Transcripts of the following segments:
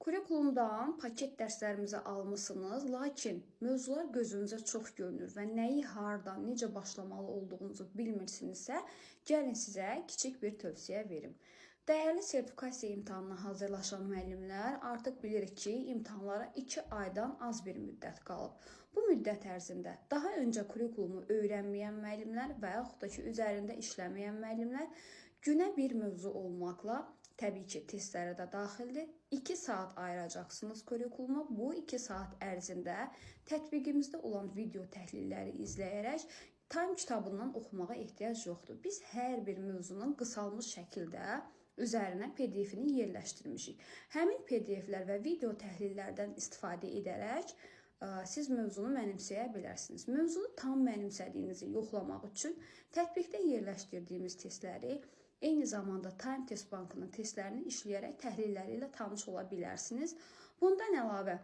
Kurikulumdan paket dərslərimizi almısınız, lakin mövzular gözünüzə çox görünür və nəyi, hardan, necə başlamalı olduğunuzu bilmirsinizsə, gəlin sizə kiçik bir tövsiyə verim. Dəyərli sertifikasiya imtahanına hazırlaşan müəllimlər artıq bilirik ki, imtahanlara 2 aydan az bir müddət qalıb. Bu müddət ərzində daha öncə kurikulumu öyrənməyən müəllimlər və yaxud da ki, üzərində işləməyən müəllimlər günə bir mövzu olmaqla təbii ki, testlərə də daxildir. 2 saat ayıracaqsınız kurikuluma. Bu 2 saat ərzində tətbiqimizdə olan video təhlilləri izləyərək Time kitabından oxumağa ehtiyac yoxdur. Biz hər bir mövzunun qısalmış şəkildə üzərinə PDF-ni yerləşdirmişik. Həmin PDF-lər və video təhlillərdən istifadə edərək siz mövzunu mənimsəyə bilərsiniz. Mövzunu tam mənimsədiyinizi yoxlamaq üçün tətbiqdə yerləşdirdiyimiz testləri eyni zamanda Time Test Bankının testlərini işləyərək təhlilləri ilə tanış ola bilərsiniz. Bundan əlavə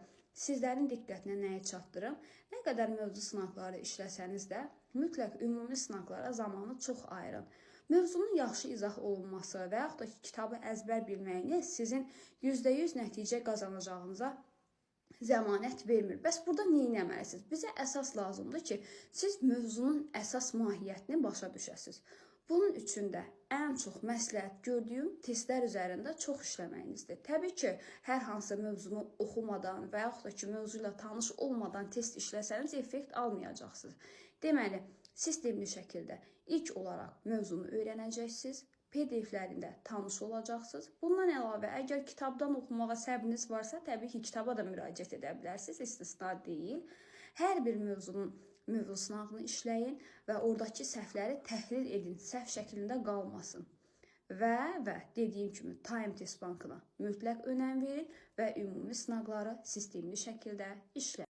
sizlərin diqqətinə nəyi çatdırım? Nə qədər mövzu sınaqları işləsəniz də mütləq ümumi sınaqlara zamanı çox ayırın. Mövzunun yaxşı izah olunması və yaxud da ki, kitabı əzbər bilməyiniz sizin %100 nəticə qazanacağınıza zəmanət vermir. Bəs burada nə etməlisiniz? Bizə əsas lazımdır ki, siz mövzunun əsas mahiyyətini başa düşəsiniz. Bunun üçün də ən çox məsləhət gördüyüm testlər üzərində çox işləməyinizdir. Təbii ki, hər hansı mövzunu oxumadan və yaxud da ki, mövzu ilə tanış olmadan test işləsəniz effekt almayacaqsınız. Deməli, sistemli şəkildə ilk olaraq mövzunu öyrənəcəksiniz, PDF-lərində tanış olacaqsınız. Bundan əlavə, əgər kitabdan oxumağa səbriniz varsa, təbii ki, kitaba da müraciət edə bilərsiniz, istisna deyil. Hər bir mövzunun mövzu sınağını işləyin və oradakı səhvləri təhlil edin, səhv şəklində qalmasın. Və dediyim kimi Time Test Bankına mütləq önəm verin və ümumi sınaqları sistemli şəkildə işləyin.